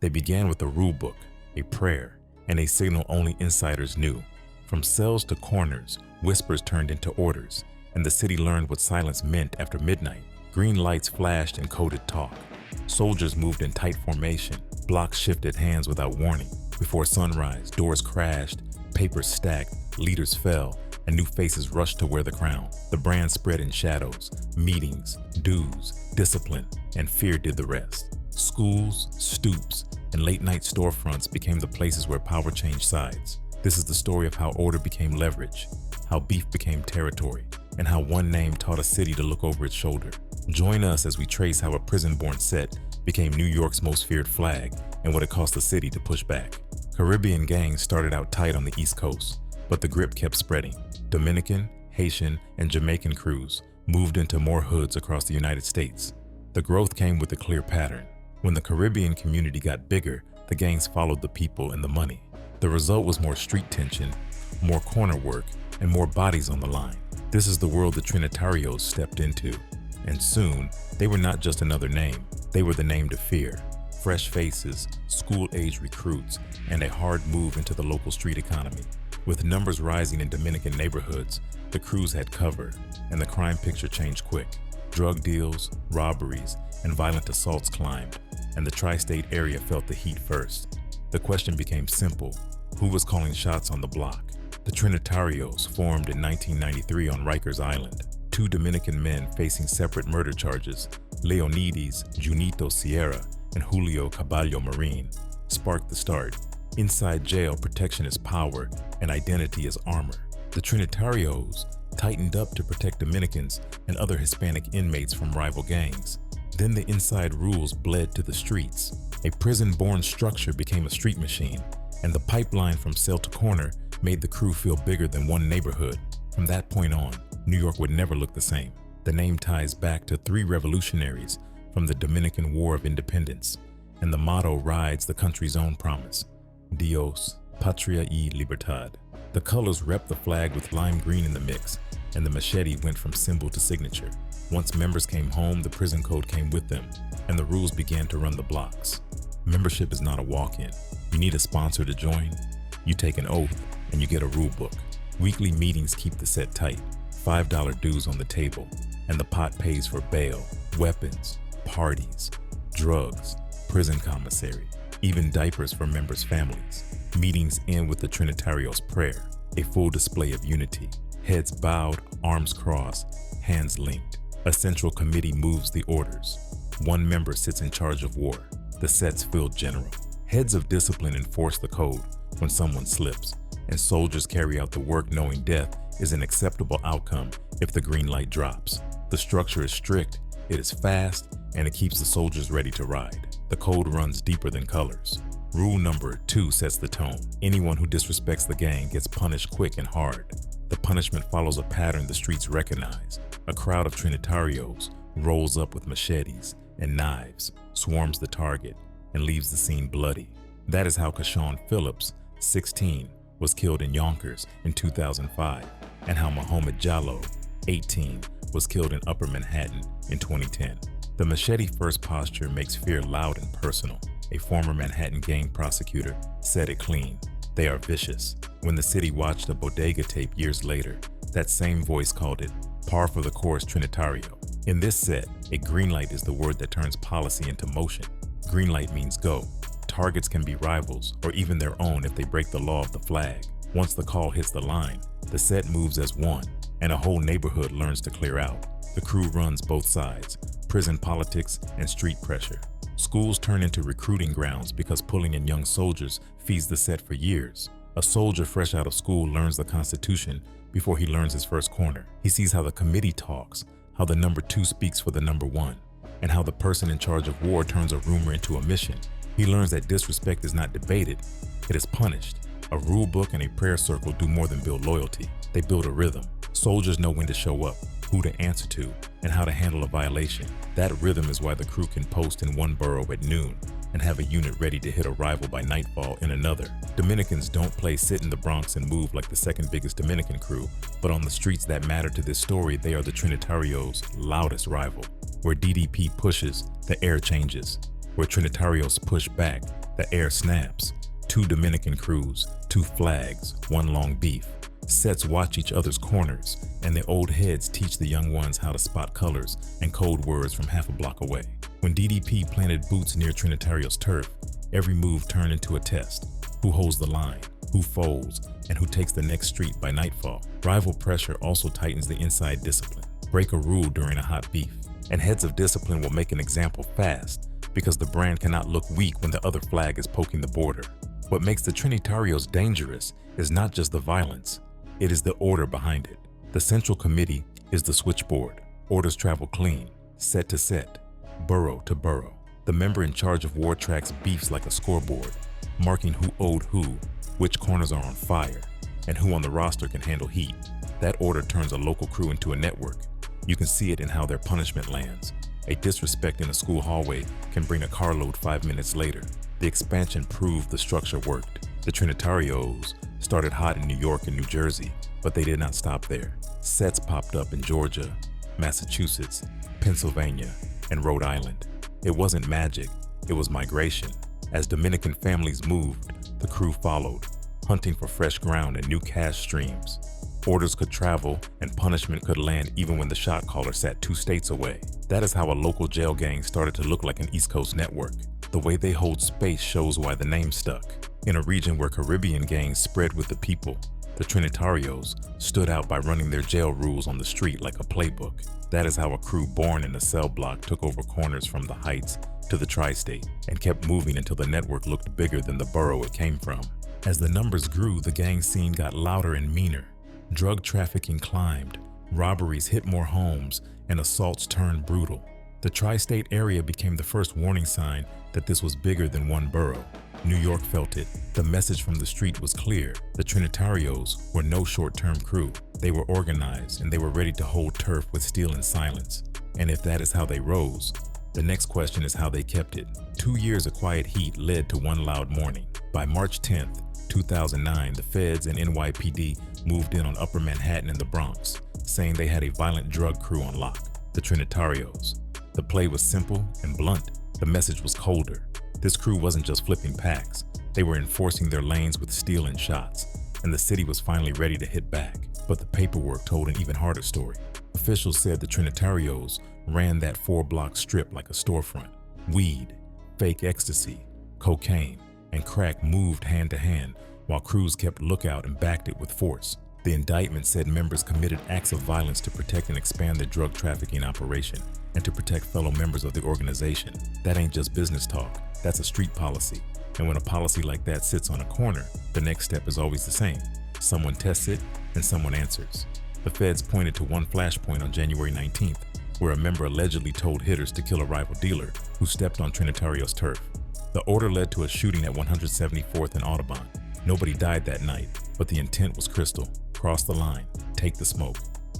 They began with a rule book, a prayer, and a signal only insiders knew. From cells to corners, whispers turned into orders, and the city learned what silence meant after midnight. Green lights flashed and coded talk. Soldiers moved in tight formation, blocks shifted hands without warning. Before sunrise, doors crashed, papers stacked, leaders fell, and new faces rushed to wear the crown. The brand spread in shadows, meetings, dues, discipline, and fear did the rest. Schools, stoops, and late-night storefronts became the places where power changed sides. This is the story of how order became leverage, how beef became territory, and how one name taught a city to look over its shoulder. Join us as we trace how a prison-born set became New York's most feared flag and what it cost the city to push back. Caribbean gangs started out tight on the East Coast, but the grip kept spreading. Dominican, Haitian, and Jamaican crews moved into more hoods across the United States. The growth came with a clear pattern. When the Caribbean community got bigger, the gangs followed the people and the money. The result was more street tension, more corner work, and more bodies on the line. This is the world the Trinitarios stepped into. And soon, they were not just another name, they were the name to fear. Fresh faces, school-age recruits, and a hard move into the local street economy. With numbers rising in Dominican neighborhoods, the crews had cover, and the crime picture changed quick. Drug deals, robberies, and violent assaults climbed, and the tri-state area felt the heat first. The question became simple: who was calling shots on the block? The Trinitarios formed in 1993 on Rikers Island. Two Dominican men facing separate murder charges, Leonides Junito Sierra and Julio Caballo Marin, sparked the start. Inside jail, protection is power and identity is armor. The Trinitarios tightened up to protect Dominicans and other Hispanic inmates from rival gangs. Then the inside rules bled to the streets. A prison-born structure became a street machine, and the pipeline from cell to corner made the crew feel bigger than one neighborhood. From that point on, New York would never look the same. The name ties back to three revolutionaries from the Dominican War of Independence, and the motto rides the country's own promise: Dios, Patria y Libertad. The colors rep the flag with lime green in the mix, and the machete went from symbol to signature. Once members came home, the prison code came with them, and the rules began to run the blocks. Membership is not a walk-in. You need a sponsor to join. You take an oath, and you get a rule book. Weekly meetings keep the set tight. $5 dues on the table, and the pot pays for bail, weapons, parties, drugs, prison commissary, even diapers for members' families. Meetings end with the Trinitarios' prayer, a full display of unity. Heads bowed, arms crossed, hands linked. A central committee moves the orders. One member sits in charge of war. The sets feel general. Heads of discipline enforce the code when someone slips, and soldiers carry out the work knowing death is an acceptable outcome if the green light drops. The structure is strict, it is fast, and it keeps the soldiers ready to ride. The code runs deeper than colors. Rule number 2 sets the tone. Anyone who disrespects the gang gets punished quick and hard. The punishment follows a pattern the streets recognize. A crowd of Trinitarios rolls up with machetes and knives, swarms the target, and leaves the scene bloody. That is how Kashawn Phillips, 16, was killed in Yonkers in 2005, and how Muhammad Jallo, 18, was killed in Upper Manhattan in 2010. The machete-first posture makes fear loud and personal. A former Manhattan gang prosecutor said it clean: they are vicious. When the city watched a bodega tape years later, that same voice called it par for the course Trinitario. In this set, a green light is the word that turns policy into motion. Green light means go. Targets can be rivals or even their own if they break the law of the flag. Once the call hits the line, the set moves as one, and a whole neighborhood learns to clear out. The crew runs both sides: prison politics and street pressure. Schools turn into recruiting grounds because pulling in young soldiers feeds the set for years. A soldier fresh out of school learns the Constitution before he learns his first corner. He sees how the committee talks, how the number 2 speaks for the number 1, and how the person in charge of war turns a rumor into a mission. He learns that disrespect is not debated, it is punished. A rule book and a prayer circle do more than build loyalty. They build a rhythm. Soldiers know when to show up, who to answer to, and how to handle a violation. That rhythm is why the crew can post in one borough at noon and have a unit ready to hit a rival by nightfall in another. Dominicans don't play sit in the Bronx and move like the second biggest Dominican crew, but on the streets that matter to this story, they are the Trinitarios' loudest rival. Where DDP pushes, the air changes. Where Trinitarios push back, The air snaps. 2 Dominican crews, 2 flags, 1 long beef. Sets watch each other's corners, and the old heads teach the young ones how to spot colors and code words from half a block away. When DDP planted boots near Trinitarios turf, every move turned into a test. Who holds the line, who folds, and who takes the next street by nightfall. Rival pressure also tightens the inside discipline. Break a rule during a hot beef, and heads of discipline will make an example fast, because the brand cannot look weak when the other flag is poking the border. What makes the Trinitarios dangerous is not just the violence, it is the order behind it. The central committee is the switchboard. Orders travel clean, set to set, borough to borough. The member in charge of war tracks beefs like a scoreboard, marking who owed who, which corners are on fire, and who on the roster can handle heat. That order turns a local crew into a network. You can see it in how their punishment lands. A disrespect in a school hallway can bring a carload 5 minutes later. The expansion proved the structure worked. The Trinitarios started hot in New York and New Jersey, but they did not stop there. Sets popped up in Georgia, Massachusetts, Pennsylvania, and Rhode Island. It wasn't magic, it was migration. As Dominican families moved, the crew followed, hunting for fresh ground and new cash streams. Orders could travel and punishment could land even when the shot caller sat 2 states away. That is how a local jail gang started to look like an East Coast network. The way they hold space shows why the name stuck. In a region where Caribbean gangs spread with the people, the Trinitarios stood out by running their jail rules on the street like a playbook. That is how a crew born in a cell block took over corners from the Heights to the Tri-State and kept moving until the network looked bigger than the borough it came from. As the numbers grew, the gang scene got louder and meaner. Drug trafficking climbed, robberies hit more homes, and assaults turned brutal. The tri-state area became the first warning sign that this was bigger than one borough. New York felt it. The message from the street was clear. The Trinitarios were no short-term crew. They were organized and they were ready to hold turf with steel and silence. And if that is how they rose, the next question is how they kept it. 2 years of quiet heat led to one loud morning. By March 10th, 2009, the feds and NYPD moved in on Upper Manhattan and the Bronx, saying they had a violent drug crew on lock, the Trinitarios. The play was simple and blunt. The message was colder. This crew wasn't just flipping packs. They were enforcing their lanes with steel and shots, and the city was finally ready to hit back. But the paperwork told an even harder story. Officials said the Trinitarios ran that 4-block strip like a storefront. Weed, fake ecstasy, cocaine, and crack moved hand to hand, while crews kept lookout and backed it with force. The indictment said members committed acts of violence to protect and expand the drug trafficking operation and to protect fellow members of the organization. That ain't just business talk, that's a street policy. And when a policy like that sits on a corner, the next step is always the same. Someone tests it and someone answers. The feds pointed to one flashpoint on January 19th, where a member allegedly told hitters to kill a rival dealer who stepped on Trinitarios turf. The order led to a shooting at 174th and Audubon. Nobody died that night, but the intent was crystal. Cross the line, take the smoke.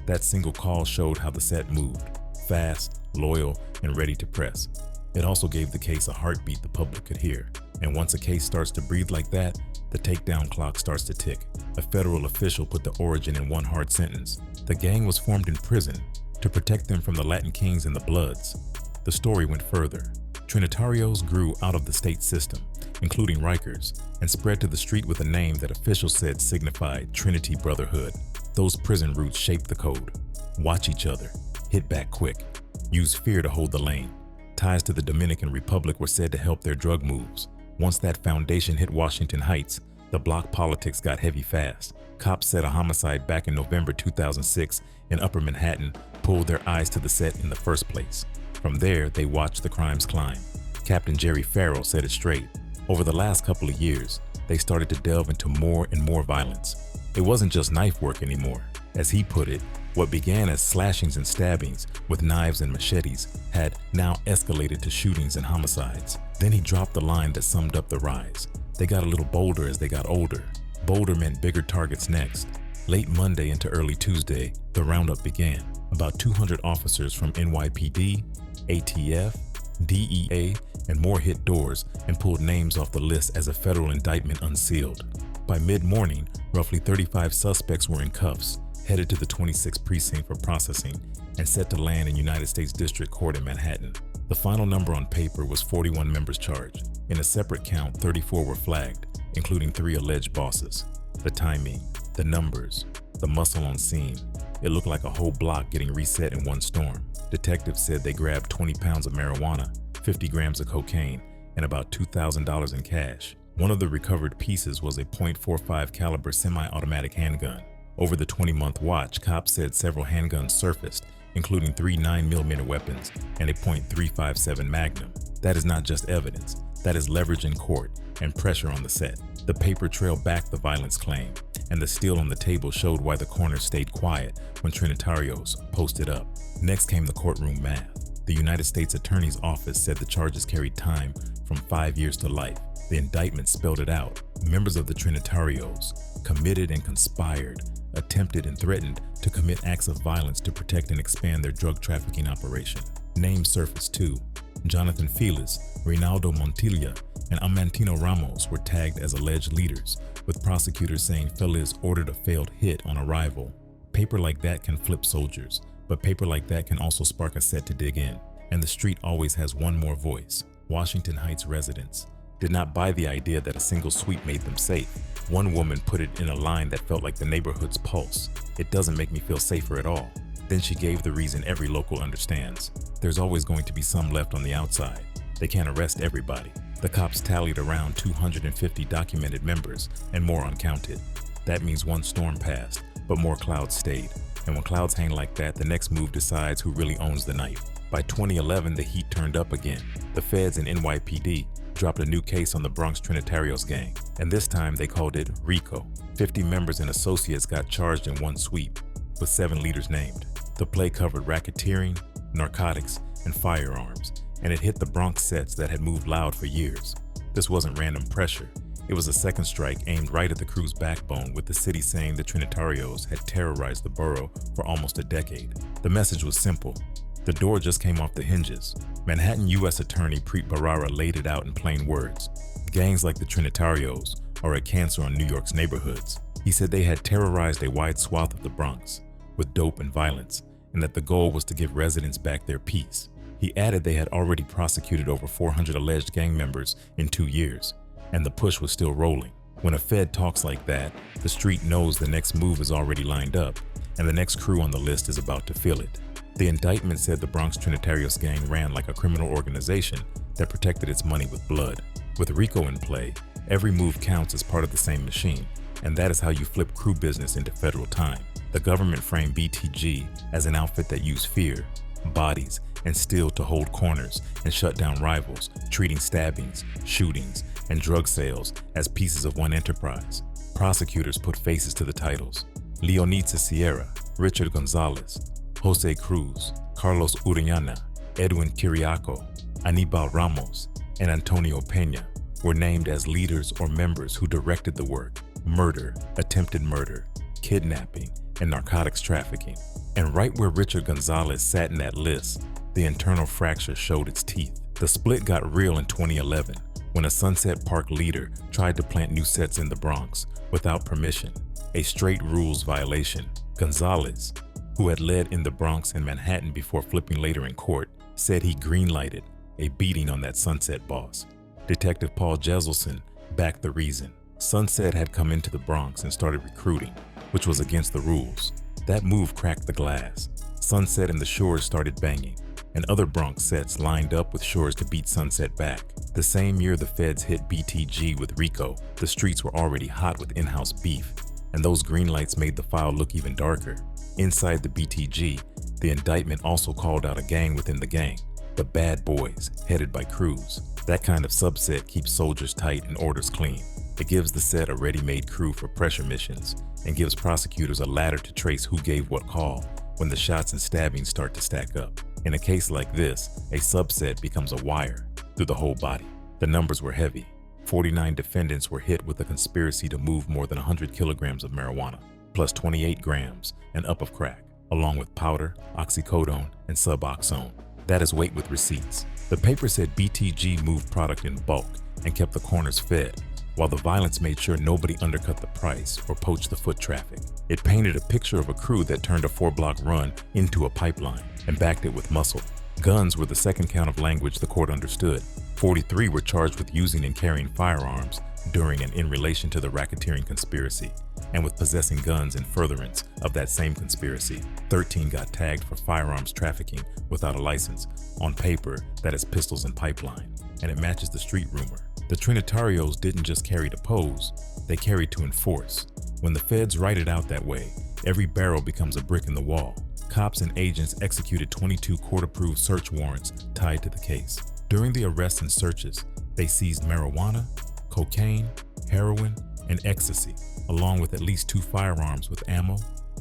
That single call showed how the set moved, fast, loyal, and ready to press. It also gave the case a heartbeat the public could hear. And once a case starts to breathe like that, the takedown clock starts to tick. A federal official put the origin in one hard sentence. The gang was formed in prison to protect them from the Latin Kings and the Bloods. The story went further. Trinitarios grew out of the state system, including Rikers, and spread to the street with a name that officials said signified Trinity Brotherhood. Those prison roots shaped the code. Watch each other, hit back quick, use fear to hold the lane. Ties to the Dominican Republic were said to help their drug moves. Once that foundation hit Washington Heights, the block politics got heavy fast. Cops said a homicide back in November 2006 in Upper Manhattan pulled their eyes to the set in the first place. From there, they watched the crimes climb. Captain Jerry Farrell said it straight. Over the last couple of years, they started to delve into more and more violence. It wasn't just knife work anymore. As he put it, what began as slashings and stabbings with knives and machetes had now escalated to shootings and homicides. Then he dropped the line that summed up the rise. They got a little bolder as they got older. Bolder meant bigger targets next. Late Monday into early Tuesday, the roundup began. About 200 officers from NYPD, ATF, DEA, and more hit doors and pulled names off the list as a federal indictment unsealed. By mid-morning, roughly 35 suspects were in cuffs, headed to the 26th precinct for processing, and set to land in United States District Court in Manhattan. The final number on paper was 41 members charged. In a separate count, 34 were flagged, including 3 alleged bosses. The timing, the numbers, the muscle on scene. It looked like a whole block getting reset in one storm. Detectives said they grabbed 20 pounds of marijuana, 50 grams of cocaine, and about $2,000 in cash. One of the recovered pieces was a .45 caliber semi-automatic handgun. Over the 20-month watch, cops said several handguns surfaced, including 3 9mm weapons and a .357 Magnum. That is not just evidence, that is leverage in court and pressure on the set. The paper trailed back the violence claim, and the steel on the table showed why the coroner stayed quiet when Trinitarios posted up. Next came the courtroom math. The United States Attorney's Office said the charges carried time from 5 years to life. The indictment spelled it out. Members of the Trinitarios committed and conspired, attempted and threatened to commit acts of violence to protect and expand their drug trafficking operation. Names surfaced too. Jonathan Feliz, Reynaldo Montilla, and Amantino Ramos were tagged as alleged leaders, with prosecutors saying Feliz ordered a failed hit on arrival. Paper like that can flip soldiers, but paper like that can also spark a set to dig in. And the street always has one more voice. Washington Heights residents did not buy the idea that a single sweep made them safe. One woman put it in a line that felt like the neighborhood's pulse. "It doesn't make me feel safer at all." Then she gave the reason every local understands. There's always going to be some left on the outside. They can't arrest everybody. The cops tallied around 250 documented members and more uncounted. That means one storm passed, but more clouds stayed. And when clouds hang like that, the next move decides who really owns the night. By 2011, the heat turned up again. The feds and NYPD dropped a new case on the Bronx Trinitarios gang, and this time they called it RICO. 50 members and associates got charged in one sweep, with 7 leaders named. The play covered racketeering, narcotics, and firearms, and it hit the Bronx sets that had moved loud for years. This wasn't random pressure. It was a second strike aimed right at the crew's backbone, with the city saying the Trinitarios had terrorized the borough for almost a decade. The message was simple. The door just came off the hinges. Manhattan U.S. Attorney Preet Bharara laid it out in plain words. Gangs like the Trinitarios are a cancer on New York's neighborhoods. He said they had terrorized a wide swath of the Bronx with dope and violence, and that the goal was to give residents back their peace. He added they had already prosecuted over 400 alleged gang members in 2 years, and the push was still rolling. When a Fed talks like that, the street knows the next move is already lined up, and the next crew on the list is about to feel it. The indictment said the Bronx Trinitarios gang ran like a criminal organization that protected its money with blood. With RICO in play, every move counts as part of the same machine, and that is how you flip crew business into federal time. The government framed BTG as an outfit that used fear, bodies, and steel to hold corners and shut down rivals, treating stabbings, shootings, and drug sales as pieces of one enterprise. Prosecutors put faces to the titles. Leonitza Sierra, Richard Gonzalez, Jose Cruz, Carlos Uriana, Edwin Kiriaco, Anibal Ramos, and Antonio Peña were named as leaders or members who directed the work: murder, attempted murder, kidnapping, and narcotics trafficking. And right where Richard Gonzalez sat in that list, the internal fracture showed its teeth. The split got real in 2011 when a Sunset Park leader tried to plant new sets in the Bronx without permission, a straight rules violation. Gonzalez, who had led in the Bronx and Manhattan before flipping later in court, said he greenlighted a beating on that Sunset boss. Detective Paul Jeselson backed the reason. Sunset had come into the Bronx and started recruiting, which was against the rules. That move cracked the glass. Sunset and the Shores started banging, and other Bronx sets lined up with Shores to beat Sunset back. The same year the feds hit BTG with RICO, the streets were already hot with in-house beef, and those green lights made the file look even darker. Inside the BTG, the indictment also called out a gang within the gang, the Bad Boys, headed by Cruz. That kind of subset keeps soldiers tight and orders clean. It gives the set a ready-made crew for pressure missions and gives prosecutors a ladder to trace who gave what call when the shots and stabbings start to stack up. In a case like this, a subset becomes a wire through the whole body. The numbers were heavy. 49 defendants were hit with a conspiracy to move more than 100 kilograms of marijuana, plus 28 grams and up of crack, along with powder, oxycodone, and suboxone. That is weight with receipts. The paper said BTG moved product in bulk and kept the corners fed, while the violence made sure nobody undercut the price or poached the foot traffic. It painted a picture of a crew that turned a 4-block run into a pipeline and backed it with muscle. Guns were the second count of language the court understood. 43 were charged with using and carrying firearms during and in relation to the racketeering conspiracy, and with possessing guns in furtherance of that same conspiracy. 13 got tagged for firearms trafficking without a license, on paper that is pistols and pipeline, and it matches the street rumor. The Trinitarios didn't just carry to pose, they carried to enforce. When the feds write it out that way, every barrel becomes a brick in the wall. Cops and agents executed 22 court-approved search warrants tied to the case. During the arrests and searches, they seized marijuana, cocaine, heroin, and ecstasy, along with at least 2 firearms with ammo,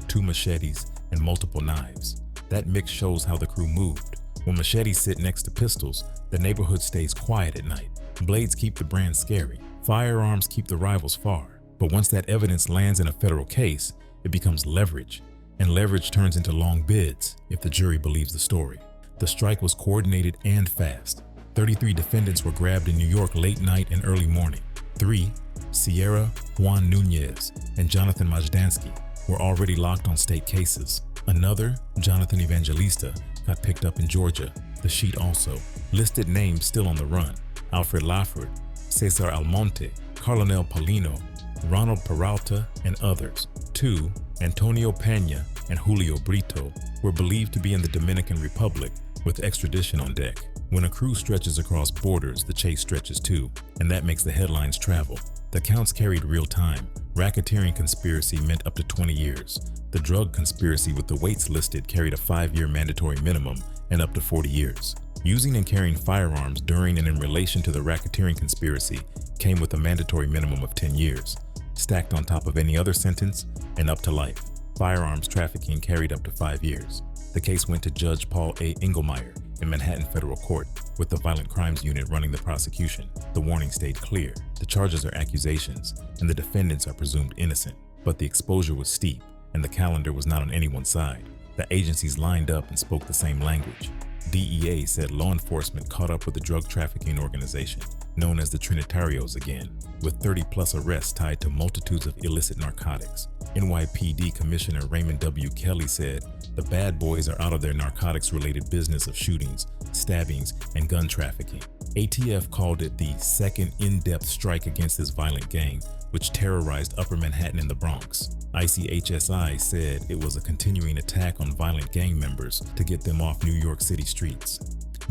2 machetes, and multiple knives. That mix shows how the crew moved. When machetes sit next to pistols, the neighborhood stays quiet at night. Blades keep the brand scary. Firearms keep the rivals far. But once that evidence lands in a federal case, it becomes leverage, and leverage turns into long bids if the jury believes the story. The strike was coordinated and fast. 33 defendants were grabbed in New York late night and early morning. 3, Sierra, Juan Nunez, and Jonathan Majdansky, were already locked on state cases. Another, Jonathan Evangelista, got picked up in Georgia. The sheet also listed names still on the run: Alfred Lafford, Cesar Almonte, Carlinel Paulino, Ronald Peralta, and others. 2, Antonio Pena and Julio Brito, were believed to be in the Dominican Republic with extradition on deck. When a crew stretches across borders, the chase stretches too, and that makes the headlines travel. The counts carried real time. Racketeering conspiracy meant up to 20 years. The drug conspiracy with the weights listed carried a 5-year mandatory minimum and up to 40 years. Using and carrying firearms during and in relation to the racketeering conspiracy came with a mandatory minimum of 10 years, stacked on top of any other sentence and up to life. Firearms trafficking carried up to 5 years. The case went to Judge Paul A. Engelmeyer in Manhattan Federal Court, with the Violent Crimes Unit running the prosecution. The warning stayed clear. The charges are accusations, and the defendants are presumed innocent. But the exposure was steep, and the calendar was not on anyone's side. The agencies lined up and spoke the same language. DEA said law enforcement caught up with the drug trafficking organization, known as the Trinitarios again, with 30-plus arrests tied to multitudes of illicit narcotics. NYPD Commissioner Raymond W. Kelly said, "The bad boys are out of their narcotics-related business of shootings, stabbings, and gun trafficking." ATF called it the second in-depth strike against this violent gang, which terrorized Upper Manhattan and the Bronx. ICHSI said it was a continuing attack on violent gang members to get them off New York City streets.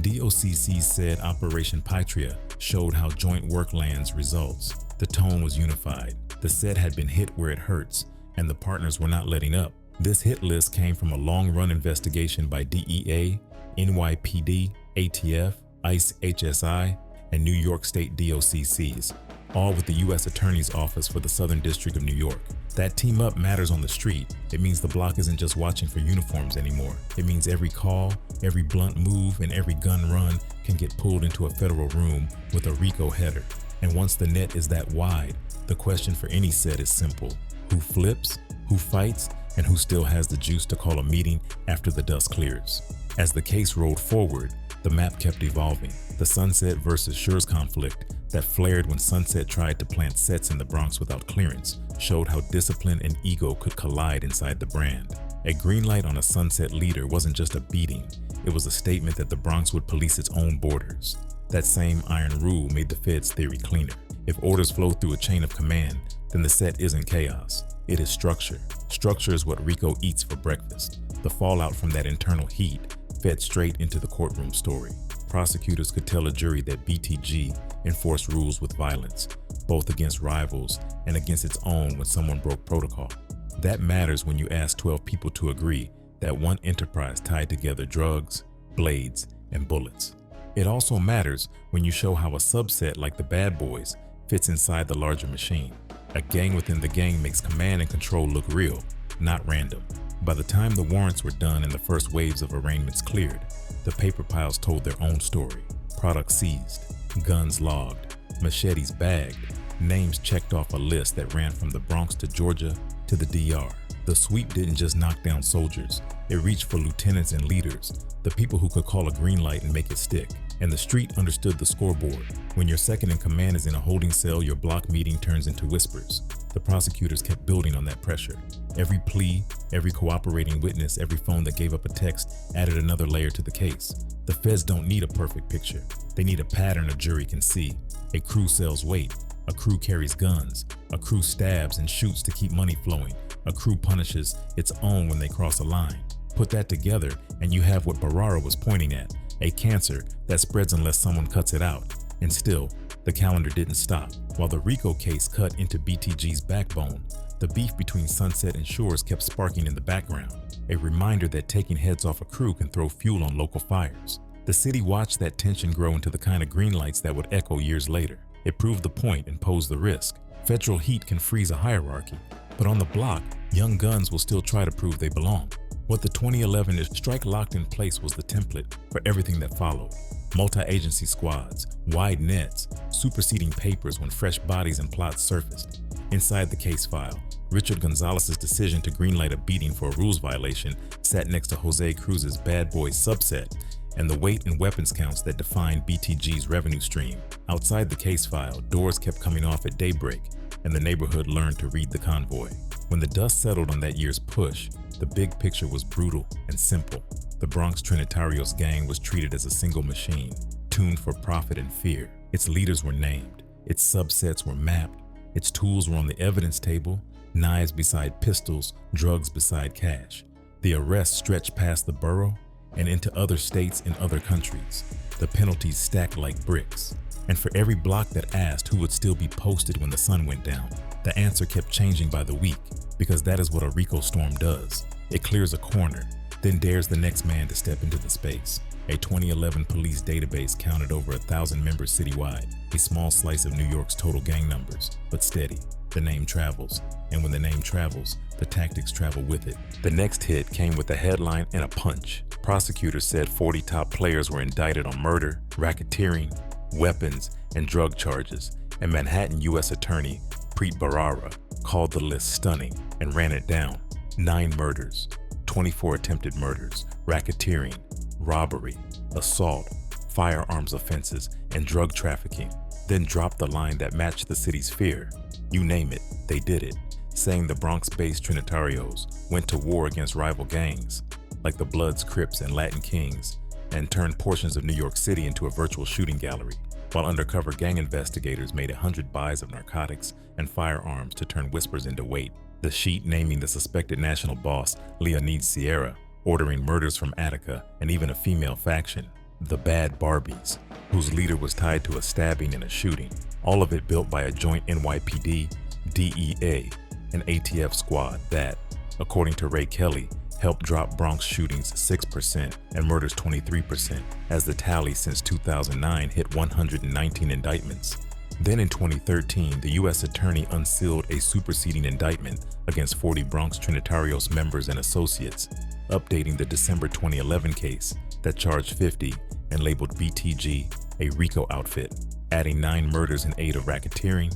DOCC said Operation Patria showed how joint work lands results. The tone was unified. The set had been hit where it hurts, and the partners were not letting up. This hit list came from a long-run investigation by DEA, NYPD, ATF, ICE HSI, and New York State DOCCs, all with the U.S. Attorney's Office for the Southern District of New York. That team up matters on the street. It means the block isn't just watching for uniforms anymore. It means every call, every blunt move, and every gun run can get pulled into a federal room with a RICO header. And once the net is that wide, the question for any set is simple: who flips, who fights, and who still has the juice to call a meeting after the dust clears? As the case rolled forward, the map kept evolving. The Sunset versus Schurz conflict that flared when Sunset tried to plant sets in the Bronx without clearance showed how discipline and ego could collide inside the brand. A green light on a Sunset leader wasn't just a beating, it was a statement that the Bronx would police its own borders. That same iron rule made the Fed's theory cleaner. If orders flow through a chain of command, then the set isn't chaos, it is structure. Structure is what RICO eats for breakfast. The fallout from that internal heat fed straight into the courtroom story. Prosecutors could tell a jury that BTG enforced rules with violence, both against rivals and against its own when someone broke protocol. That matters when you ask 12 people to agree that one enterprise tied together drugs, blades, and bullets. It also matters when you show how a subset like the Bad Boys fits inside the larger machine. A gang within the gang makes command and control look real, not random. By the time the warrants were done and the first waves of arraignments cleared, the paper piles told their own story. Products seized, guns logged, machetes bagged, names checked off a list that ran from the Bronx to Georgia to the DR. The sweep didn't just knock down soldiers, it reached for lieutenants and leaders, the people who could call a green light and make it stick. And the street understood the scoreboard. When your second in command is in a holding cell, your block meeting turns into whispers. The prosecutors kept building on that pressure. Every plea, every cooperating witness, every phone that gave up a text added another layer to the case. The feds don't need a perfect picture. They need a pattern a jury can see. A crew sells weight. A crew carries guns. A crew stabs and shoots to keep money flowing. A crew punishes its own when they cross a line. Put that together and you have what Barara was pointing at, a cancer that spreads unless someone cuts it out. And still, the calendar didn't stop. While the RICO case cut into BTG's backbone, the beef between Sunset and Shores kept sparking in the background, a reminder that taking heads off a crew can throw fuel on local fires. The city watched that tension grow into the kind of green lights that would echo years later. It proved the point and posed the risk. Federal heat can freeze a hierarchy, but on the block, young guns will still try to prove they belong. What the 2011 strike locked in place was the template for everything that followed. Multi-agency squads, wide nets, superseding papers when fresh bodies and plots surfaced. Inside the case file, Richard Gonzalez's decision to greenlight a beating for a rules violation sat next to Jose Cruz's bad boys subset and the weight and weapons counts that defined BTG's revenue stream. Outside the case file, doors kept coming off at daybreak, and the neighborhood learned to read the convoy. When the dust settled on that year's push, the big picture was brutal and simple. The Bronx Trinitarios gang was treated as a single machine, tuned for profit and fear. Its leaders were named, its subsets were mapped, its tools were on the evidence table, knives beside pistols, drugs beside cash. The arrests stretched past the borough and into other states and other countries. The penalties stacked like bricks. And for every block that asked who would still be posted when the sun went down, the answer kept changing by the week, because that is what a RICO storm does. It clears a corner, then dares the next man to step into the space. A 2011 police database counted over 1,000 members citywide, a small slice of New York's total gang numbers, but steady. The name travels, and when the name travels, the tactics travel with it. The next hit came with a headline and a punch. Prosecutors said 40 top players were indicted on murder, racketeering, weapons, and drug charges, and Manhattan U.S. Attorney Preet Bharara called the list stunning and ran it down. 9 murders, 24 attempted murders, racketeering, robbery, assault, firearms offenses, and drug trafficking. Then dropped the line that matched the city's fear. You name it, they did it, saying the Bronx-based Trinitarios went to war against rival gangs, like the Bloods, Crips, and Latin Kings, and turned portions of New York City into a virtual shooting gallery, while undercover gang investigators made 100 buys of narcotics and firearms to turn whispers into weight. The sheet naming the suspected national boss, Leonid Sierra, ordering murders from Attica and even a female faction, the Bad Barbies, whose leader was tied to a stabbing and a shooting, all of it built by a joint NYPD, DEA, and ATF squad that, according to Ray Kelly, helped drop Bronx shootings 6% and murders 23%, as the tally since 2009 hit 119 indictments. Then in 2013, the U.S. Attorney unsealed a superseding indictment against 40 Bronx Trinitarios members and associates, updating the December 2011 case that charged 50 and labeled BTG a RICO outfit, adding 9 murders in aid of racketeering,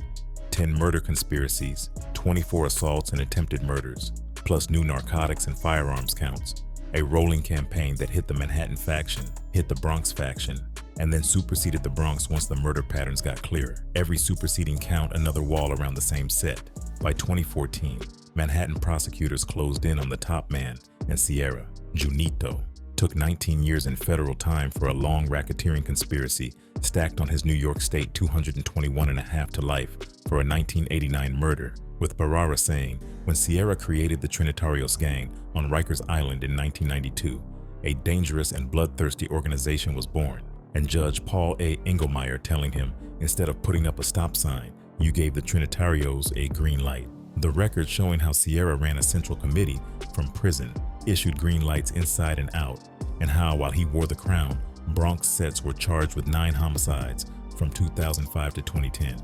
10 murder conspiracies, 24 assaults and attempted murders, plus new narcotics and firearms counts. A rolling campaign that hit the Manhattan faction, hit the Bronx faction, and then superseded the Bronx once the murder patterns got clearer. Every superseding count another wall around the same set. By 2014, Manhattan prosecutors closed in on the top man and Sierra. Junito took 19 years in federal time for a long racketeering conspiracy stacked on his New York State 221.5 to life for a 1989 murder, with Bharara saying, when Sierra created the Trinitarios gang on Rikers Island in 1992, a dangerous and bloodthirsty organization was born, and Judge Paul A. Engelmeyer telling him, instead of putting up a stop sign, you gave the Trinitarios a green light. The record showing how Sierra ran a central committee from prison, issued green lights inside and out, and how, while he wore the crown, Bronx sets were charged with 9 homicides from 2005 to 2010,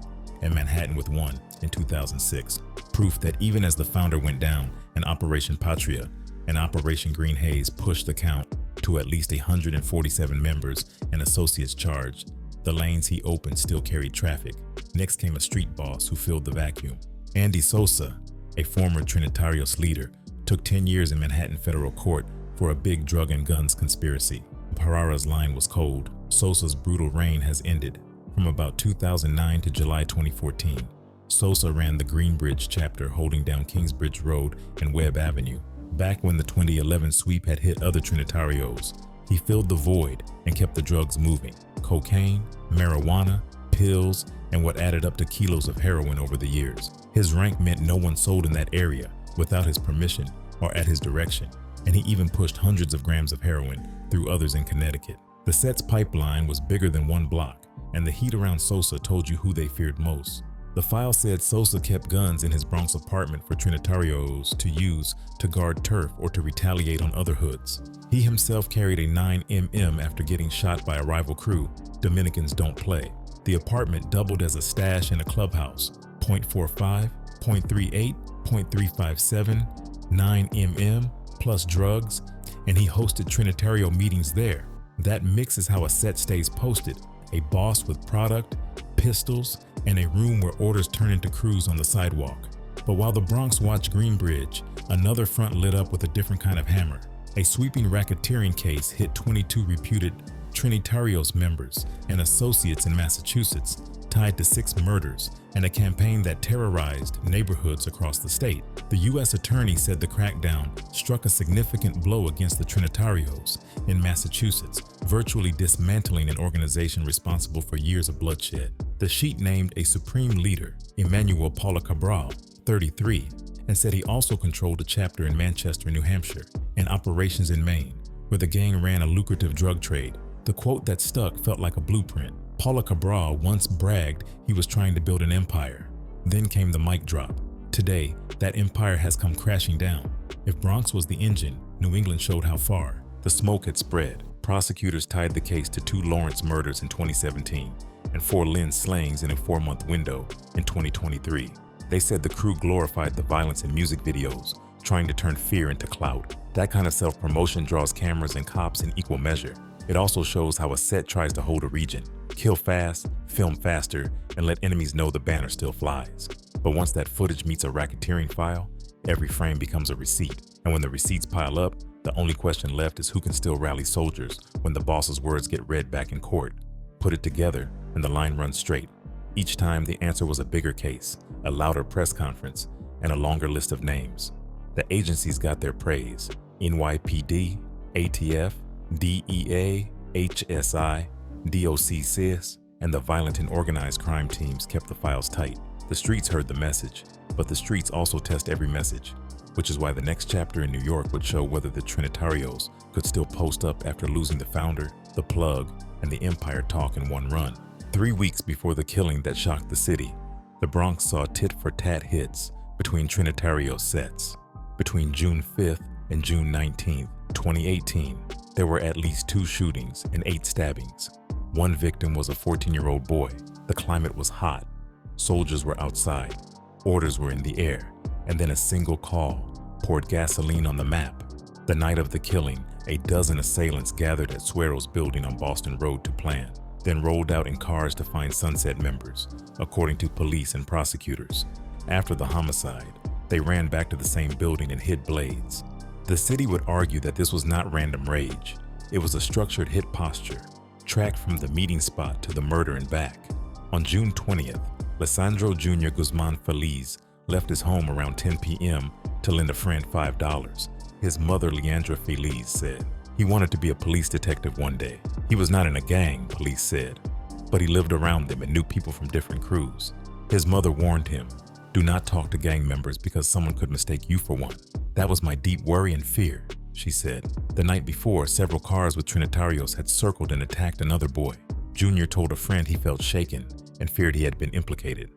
and Manhattan with 1 in 2006. Proof that even as the founder went down in Operation Patria and Operation Green Haze pushed the count to at least 147 members and associates charged, the lanes he opened still carried traffic. Next came a street boss who filled the vacuum. Andy Sosa, a former Trinitarios leader, took 10 years in Manhattan federal court for a big drug and guns conspiracy. Bharara's line was cold. Sosa's brutal reign has ended. From about 2009 to July 2014, Sosa ran the Greenbridge chapter holding down Kingsbridge Road and Webb Avenue. Back when the 2011 sweep had hit other Trinitarios, he filled the void and kept the drugs moving. Cocaine, marijuana, pills, and what added up to kilos of heroin over the years. His rank meant no one sold in that area without his permission or at his direction, and he even pushed hundreds of grams of heroin through others in Connecticut. The set's pipeline was bigger than one block, and the heat around Sosa told you who they feared most. The file said Sosa kept guns in his Bronx apartment for Trinitarios to use to guard turf or to retaliate on other hoods. He himself carried a 9mm after getting shot by a rival crew. Dominicans don't play. The apartment doubled as a stash in a clubhouse. .45, .38, .357, 9mm, plus drugs, and he hosted Trinitario meetings there. That mix is how a set stays posted. A boss with product, pistols, and a room where orders turn into crews on the sidewalk. But while the Bronx watched Greenbridge, another front lit up with a different kind of hammer. A sweeping racketeering case hit 22 reputed Trinitarios members and associates in Massachusetts, tied to 6 murders and a campaign that terrorized neighborhoods across the state. The U.S. attorney said the crackdown struck a significant blow against the Trinitarios in Massachusetts, virtually dismantling an organization responsible for years of bloodshed. The sheet named a supreme leader, Emmanuel Paula Cabral, 33, and said he also controlled a chapter in Manchester, New Hampshire, and operations in Maine, where the gang ran a lucrative drug trade. The quote that stuck felt like a blueprint. Paula Cabral once bragged he was trying to build an empire. Then came the mic drop. Today, that empire has come crashing down. If Bronx was the engine, New England showed how far. The smoke had spread. Prosecutors tied the case to 2 Lawrence murders in 2017 and 4 Lynn slayings in a 4-month window in 2023. They said the crew glorified the violence in music videos, trying to turn fear into clout. That kind of self-promotion draws cameras and cops in equal measure. It also shows how a set tries to hold a region. Kill fast, film faster, and let enemies know the banner still flies. But once that footage meets a racketeering file, every frame becomes a receipt. And when the receipts pile up, the only question left is who can still rally soldiers when the boss's words get read back in court. Put it together, and the line runs straight. Each time the answer was a bigger case, a louder press conference, and a longer list of names. The agencies got their praise. NYPD, ATF, DEA, HSI, DOC-CIS, and the violent and organized crime teams kept the files tight. The streets heard the message, but the streets also test every message, which is why the next chapter in New York would show whether the Trinitarios could still post up after losing the founder, the plug, and the empire talk in one run. 3 weeks before the killing that shocked the city, the Bronx saw tit-for-tat hits between Trinitario sets. Between June 5th and June 19th, 2018, there were at least 2 shootings and 8 stabbings. One victim was a 14-year-old boy. The climate was hot. Soldiers were outside. Orders were in the air. And then a single call poured gasoline on the map. The night of the killing, a dozen assailants gathered at Swero's building on Boston Road to plan, then rolled out in cars to find Sunset members, according to police and prosecutors. After the homicide, they ran back to the same building and hid blades. The city would argue that this was not random rage. It was a structured hit posture, tracked from the meeting spot to the murder and back. On June 20th, Lesandro Jr. Guzman Feliz left his home around 10 p.m. to lend a friend $5. His mother, Lesandro Feliz, said he wanted to be a police detective one day. He was not in a gang, police said, but he lived around them and knew people from different crews. His mother warned him, "Do not talk to gang members because someone could mistake you for one." "That was my deep worry and fear," she said. The night before, several cars with Trinitarios had circled and attacked another boy. Junior told a friend he felt shaken and feared he had been implicated.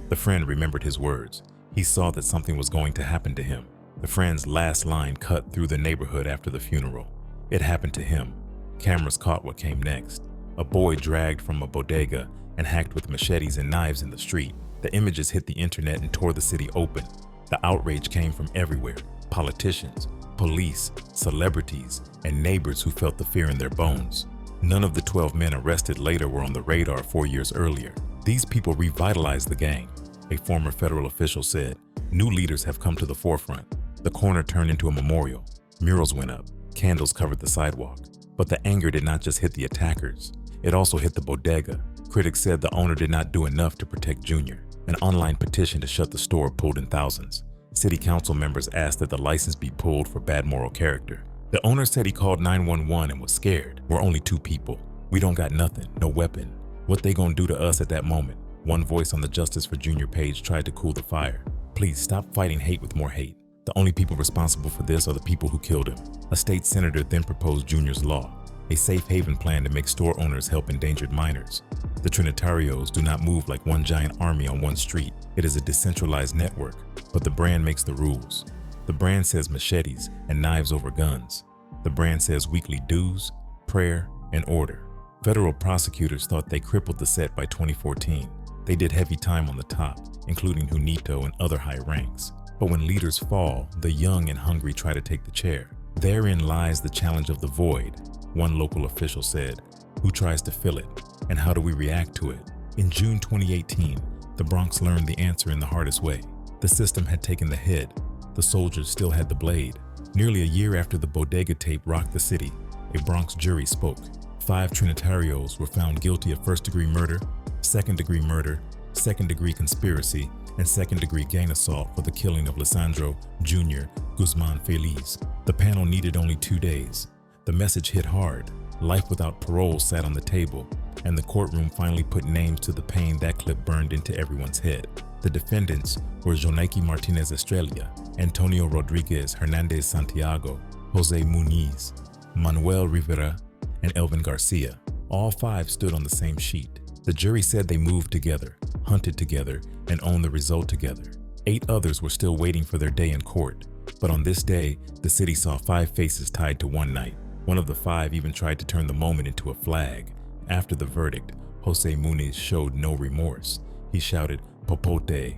The friend remembered his words. He saw that something was going to happen to him. The friend's last line cut through the neighborhood after the funeral. It happened to him. Cameras caught what came next. A boy dragged from a bodega and hacked with machetes and knives in the street. The images hit the internet and tore the city open. The outrage came from everywhere. Politicians, police, celebrities, and neighbors who felt the fear in their bones. None of the 12 men arrested later were on the radar 4 years earlier. These people revitalized the gang, a former federal official said. New leaders have come to the forefront. The corner turned into a memorial. Murals went up. Candles covered the sidewalk. But the anger did not just hit the attackers. It also hit the bodega. Critics said the owner did not do enough to protect Junior. An online petition to shut the store pulled in thousands. City council members asked that the license be pulled for bad moral character. The owner said he called 911 and was scared. We're only 2 people. We don't got nothing, no weapon. What they gonna do to us at that moment? One voice on the Justice for Junior page tried to cool the fire. Please stop fighting hate with more hate. The only people responsible for this are the people who killed him. A state senator then proposed Junior's law, a safe haven plan to make store owners help endangered minors. The Trinitarios do not move like one giant army on one street. It is a decentralized network, but the brand makes the rules. The brand says machetes and knives over guns. The brand says weekly dues, prayer, and order. Federal prosecutors thought they crippled the set by 2014. They did heavy time on the top, including Junito and other high ranks. But when leaders fall, the young and hungry try to take the chair. Therein lies the challenge of the void, one local official said. Who tries to fill it, and how do we react to it? In June 2018, the Bronx learned the answer in the hardest way. The system had taken the head. The soldiers still had the blade. Nearly a year after the bodega tape rocked the city, a Bronx jury spoke. 5 Trinitarios were found guilty of first-degree murder, second-degree murder, second-degree conspiracy, and second-degree gang assault for the killing of Lesandro Jr. Guzman Feliz. The panel needed only 2 days. The message hit hard. Life without parole sat on the table, and the courtroom finally put names to the pain that clip burned into everyone's head. The defendants were Jonaiki Martinez Estrella, Antonio Rodriguez Hernandez Santiago, Jose Muniz, Manuel Rivera, and Elvin Garcia. All 5 stood on the same sheet. The jury said they moved together, hunted together, and owned the result together. 8 others were still waiting for their day in court, but on this day, the city saw 5 faces tied to one night. One of the 5 even tried to turn the moment into a flag. After the verdict, Jose Muniz showed no remorse. He shouted, "Popote,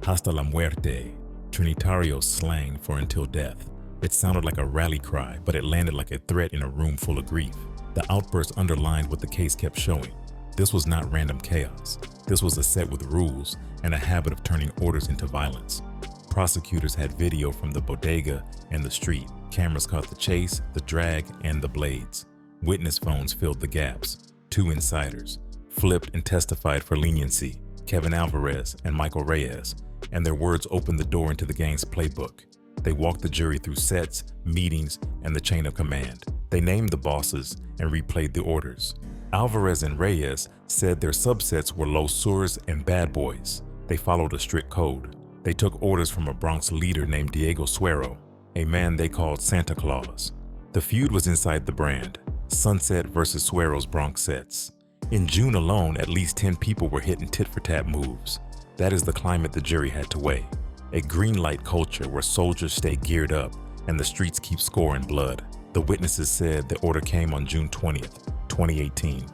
hasta la muerte," Trinitarios slang for until death. It sounded like a rally cry, but it landed like a threat in a room full of grief. The outburst underlined what the case kept showing. This was not random chaos. This was a set with rules and a habit of turning orders into violence. Prosecutors had video from the bodega and the street. Cameras caught the chase, the drag, and the blades. Witness phones filled the gaps. 2 insiders flipped and testified for leniency, Kevin Alvarez and Michael Reyes, and their words opened the door into the gang's playbook. They walked the jury through sets, meetings, and the chain of command. They named the bosses and replayed the orders. Alvarez and Reyes said their subsets were Los Surs and Bad Boys. They followed a strict code. They took orders from a Bronx leader named Diego Suero, a man they called Santa Claus. The feud was inside the brand, Sunset versus Suero's Bronx sets. In June alone, at least 10 people were hitting tit-for-tat moves. That is the climate the jury had to weigh. A green light culture where soldiers stay geared up and the streets keep scoring blood. The witnesses said the order came on June 20th, 2018.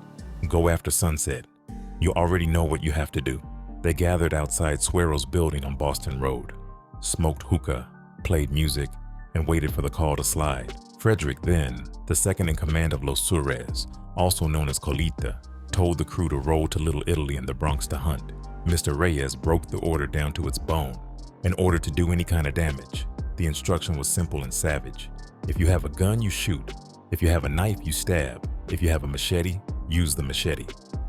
Go after Sunset. You already know what you have to do. They gathered outside Suero's building on Boston Road, smoked hookah, played music, and waited for the call to slide. Frederick then, the second in command of Los Sures, also known as Colita, told the crew to roll to Little Italy and the Bronx to hunt. Mr. Reyes broke the order down to its bone. In order to do any kind of damage, the instruction was simple and savage. If you have a gun, you shoot. If you have a knife, you stab. If you have a machete, use the machete.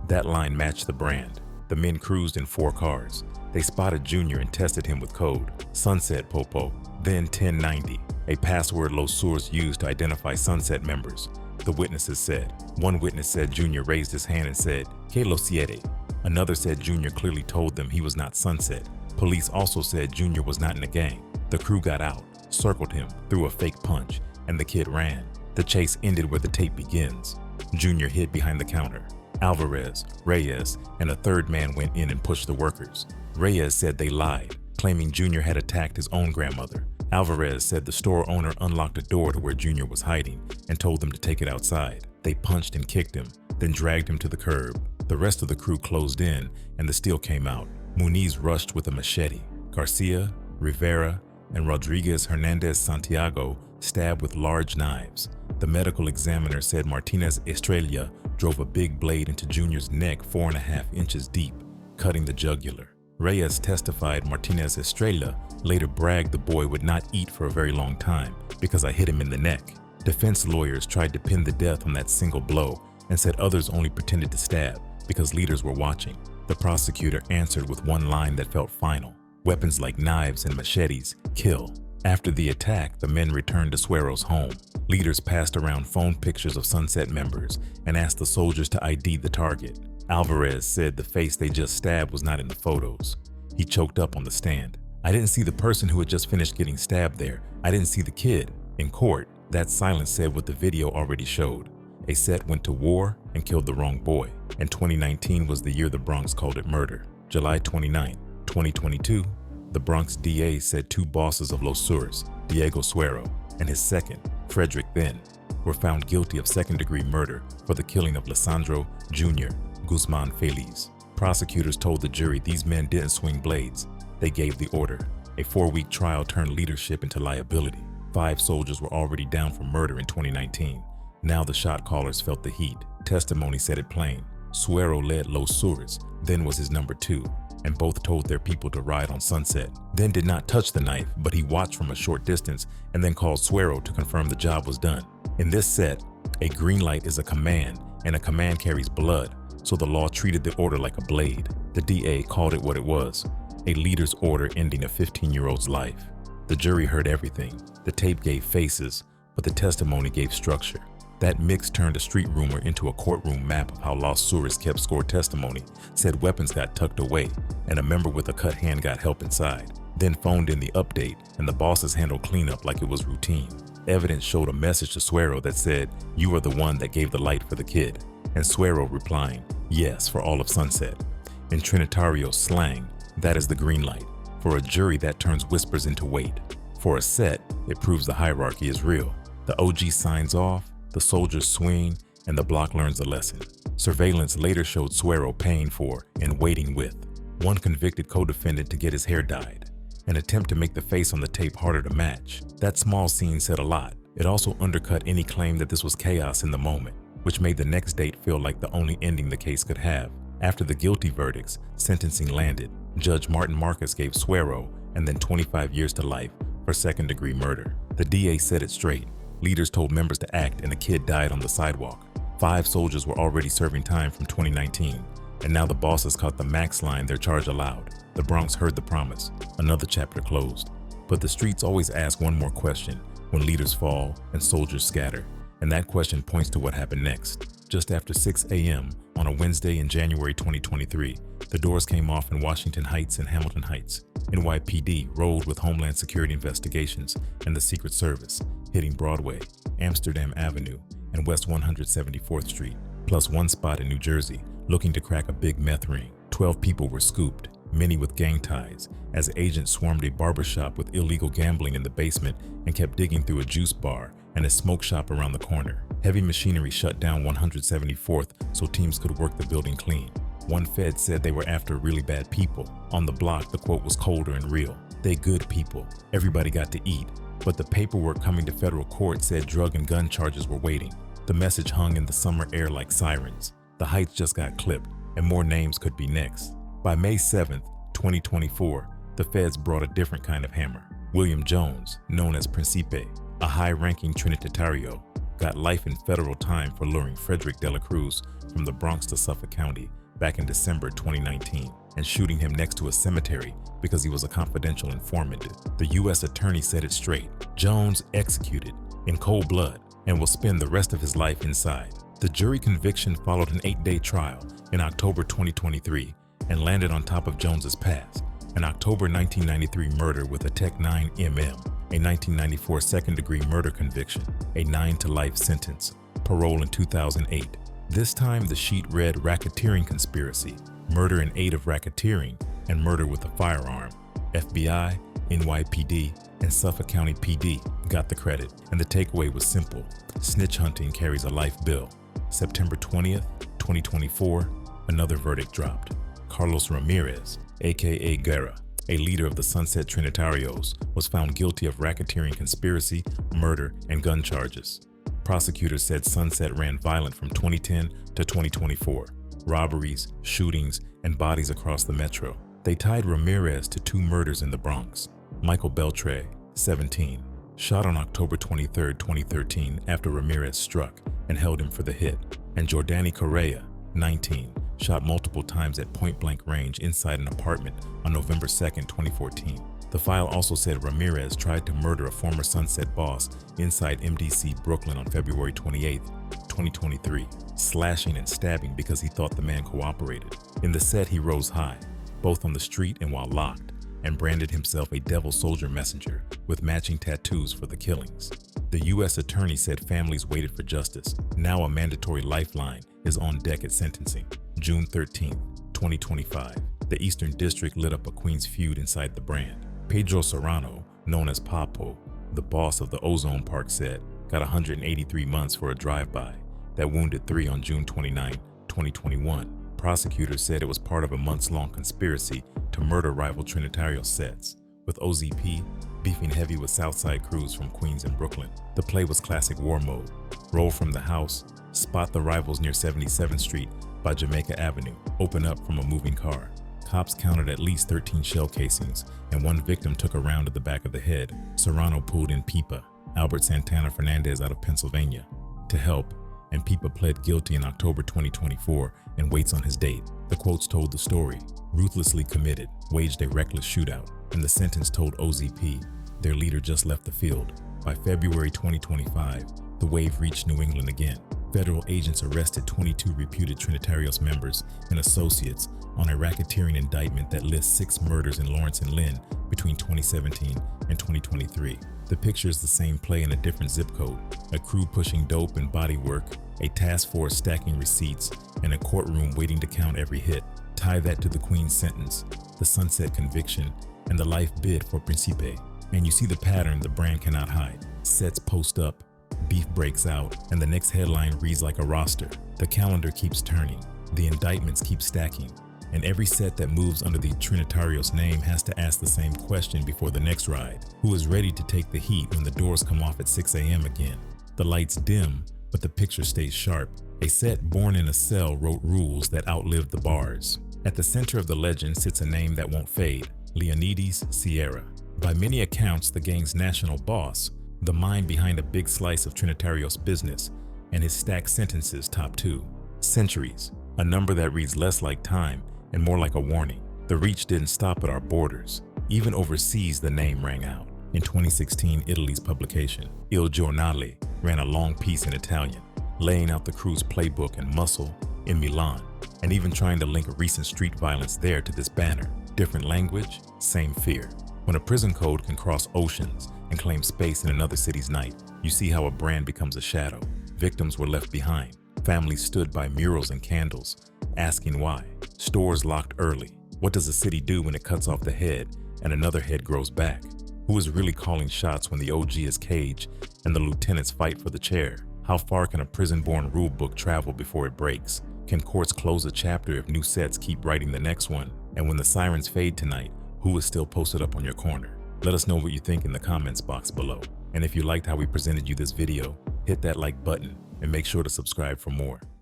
That line matched the brand. The men cruised in 4 cars. They spotted Junior and tested him with code Sunset Popo, then 1090, a password Los Surs used to identify Sunset members. The witnesses said. One witness said Junior raised his hand and said, "Que lo siete." Another said Junior clearly told them he was not Sunset. Police also said Junior was not in a gang. The crew got out, circled him, threw a fake punch, and the kid ran. The chase ended where the tape begins. Junior hid behind the counter. Alvarez, Reyes, and a third man went in and pushed the workers. Reyes said they lied, claiming Junior had attacked his own grandmother. Alvarez said the store owner unlocked a door to where Junior was hiding and told them to take it outside. They punched and kicked him, then dragged him to the curb. The rest of the crew closed in and the steel came out. Muniz rushed with a machete. Garcia, Rivera, and Rodriguez Hernandez Santiago stabbed with large knives. The medical examiner said Martinez Estrella drove a big blade into Junior's neck 4.5 inches deep, cutting the jugular. Reyes testified Martinez Estrella later bragged the boy would not eat for a very long time because I hit him in the neck. Defense lawyers tried to pin the death on that single blow and said others only pretended to stab because leaders were watching. The prosecutor answered with one line that felt final. Weapons like knives and machetes kill. After the attack, the men returned to Suero's home. Leaders passed around phone pictures of Sunset members and asked the soldiers to ID the target. Alvarez said the face they just stabbed was not in the photos. He choked up on the stand. "I didn't see the person who had just finished getting stabbed there. I didn't see the kid." In court, that silence said what the video already showed. A set went to war and killed the wrong boy. And 2019 was the year the Bronx called it murder. July 29, 2022, the Bronx DA said two bosses of Los Sures, Diego Suero and his second, Frederick Then, were found guilty of second-degree murder for the killing of Lesandro Jr. Guzman Feliz. Prosecutors told the jury these men didn't swing blades. They gave the order. A 4-week trial turned leadership into liability. 5 soldiers were already down for murder in 2019. Now the shot callers felt the heat. Testimony said it plain. Suero led Los Sures, Then was his number 2, and both told their people to ride on Sunset. Then did not touch the knife, but he watched from a short distance and then called Suero to confirm the job was done. In this set, a green light is a command, and a command carries blood, so the law treated the order like a blade. The DA called it what it was, a leader's order ending a 15-year-old's life. The jury heard everything. The tape gave faces, but the testimony gave structure. That mix turned a street rumor into a courtroom map of how Los Sures kept score. Testimony said weapons got tucked away, and a member with a cut hand got help inside. Then phoned in the update, and the bosses handled cleanup like it was routine. Evidence showed a message to Suero that said, "You are the one that gave the light for the kid," and Suero replying, "Yes, for all of Sunset." In Trinitarios slang, that is the green light. For a jury, that turns whispers into weight. For a set, it proves the hierarchy is real. The OG signs off, the soldiers swing, and the block learns a lesson. Surveillance later showed Suero paying for and waiting with one convicted co-defendant to get his hair dyed, an attempt to make the face on the tape harder to match. That small scene said a lot. It also undercut any claim that this was chaos in the moment, which made the next date feel like the only ending the case could have. After the guilty verdicts, sentencing landed. Judge Martin Marcus gave Suero and then 25 years to life for second-degree murder. The DA said it straight. Leaders told members to act, and a kid died on the sidewalk. 5 soldiers were already serving time from 2019, and now the bosses caught the max line their charge allowed. The Bronx heard the promise. Another chapter closed. But the streets always ask one more question when leaders fall and soldiers scatter, and that question points to what happened next. Just after 6 a.m. on a Wednesday in January 2023, the doors came off in Washington Heights and Hamilton Heights. NYPD rolled with Homeland Security investigations and the Secret Service, hitting Broadway, Amsterdam Avenue, and West 174th Street, plus one spot in New Jersey, looking to crack a big meth ring. 12 people were scooped, many with gang ties, as agents swarmed a barbershop with illegal gambling in the basement and kept digging through a juice bar and a smoke shop around the corner. Heavy machinery shut down 174th so teams could work the building clean. One Fed said they were after really bad people. On the block, the quote was colder and real. "They good people. Everybody got to eat." But the paperwork coming to federal court said drug and gun charges were waiting. The message hung in the summer air like sirens. The Heights just got clipped, and more names could be next. By May 7th, 2024, the feds brought a different kind of hammer. William Jones, known as Principe, a high-ranking Trinitario, got life in federal time for luring Frederick de la Cruz from the Bronx to Suffolk County back in December 2019 and shooting him next to a cemetery because he was a confidential informant. The U.S. attorney said it straight. Jones executed in cold blood and will spend the rest of his life inside. The jury conviction followed an 8-day trial in October 2023 and landed on top of Jones's past, an October 1993 murder with a Tech 9 MM, a 1994 second-degree murder conviction, a 9-to-life sentence, parole in 2008. This time the sheet read racketeering conspiracy, murder in aid of racketeering, and murder with a firearm. FBI, NYPD, and Suffolk County PD got the credit, and the takeaway was simple. Snitch hunting carries a life bill. September 20th, 2024, another verdict dropped. Carlos Ramirez, aka Guerra, a leader of the Sunset Trinitarios, was found guilty of racketeering conspiracy, murder, and gun charges. Prosecutors said Sunset ran violent from 2010 to 2024, robberies, shootings, and bodies across the metro. They tied Ramirez to 2 murders in the Bronx. Michael Beltre, 17, shot on October 23, 2013 after Ramirez struck and held him for the hit, and Jordani Correa, 19, shot multiple times at point-blank range inside an apartment on November 2, 2014. The file also said Ramirez tried to murder a former Sunset boss inside MDC Brooklyn on February 28, 2023, slashing and stabbing because he thought the man cooperated. In the set, he rose high, both on the street and while locked, and branded himself a devil soldier messenger with matching tattoos for the killings. The U.S. attorney said families waited for justice. Now a mandatory lifeline is on deck at sentencing. June 13, 2025, the Eastern District lit up a Queens feud inside the brand. Pedro Serrano, known as Papo, the boss of the Ozone Park, said, got 183 months for a drive-by that wounded 3 on June 29, 2021. Prosecutors said it was part of a months-long conspiracy to murder rival Trinitarios sets, with OZP beefing heavy with Southside crews from Queens and Brooklyn. The play was classic war mode. Roll from the house, spot the rivals near 77th Street by Jamaica Avenue, open up from a moving car. Cops counted at least 13 shell casings, and one victim took a round to the back of the head. Serrano pulled in Pipa, Albert Santana Fernandez out of Pennsylvania, to help, and Pipa pled guilty in October 2024 and waits on his date. The quotes told the story. Ruthlessly committed, waged a reckless shootout, and the sentence told OZP their leader just left the field. By February 2025, the wave reached New England again. Federal agents arrested 22 reputed Trinitarios members and associates on a racketeering indictment that lists 6 murders in Lawrence and Lynn between 2017 and 2023. The picture is the same play in a different zip code, a crew pushing dope and body work, a task force stacking receipts, and a courtroom waiting to count every hit. Tie that to the Queen's sentence, the Sunset conviction, and the life bid for Principe, and you see the pattern the brand cannot hide. Sets post up, beef breaks out, and the next headline reads like a roster. The calendar keeps turning, the indictments keep stacking, and every set that moves under the Trinitarios name has to ask the same question before the next ride. Who is ready to take the heat when the doors come off at 6 a.m. again? The lights dim, but the picture stays sharp. A set born in a cell wrote rules that outlived the bars. At the center of the legend sits a name that won't fade, Leonidas Sierra. By many accounts, the gang's national boss, the mind behind a big slice of Trinitarios business, and his stacked sentences top 2. Centuries, a number that reads less like time and more like a warning. The reach didn't stop at our borders. Even overseas, the name rang out. In 2016, Italy's publication, Il Giornale, ran a long piece in Italian, laying out the crew's playbook and muscle in Milan, and even trying to link recent street violence there to this banner. Different language, same fear. When a prison code can cross oceans and claim space in another city's night, you see how a brand becomes a shadow. Victims were left behind. Families stood by murals and candles, asking why. Stores locked early. What does a city do when it cuts off the head and another head grows back? Who is really calling shots when the OG is caged and the lieutenants fight for the chair? How far can a prison-born rulebook travel before it breaks? Can courts close a chapter if new sets keep writing the next one? And when the sirens fade tonight, who is still posted up on your corner? Let us know what you think in the comments box below. And if you liked how we presented you this video, hit that like button and make sure to subscribe for more.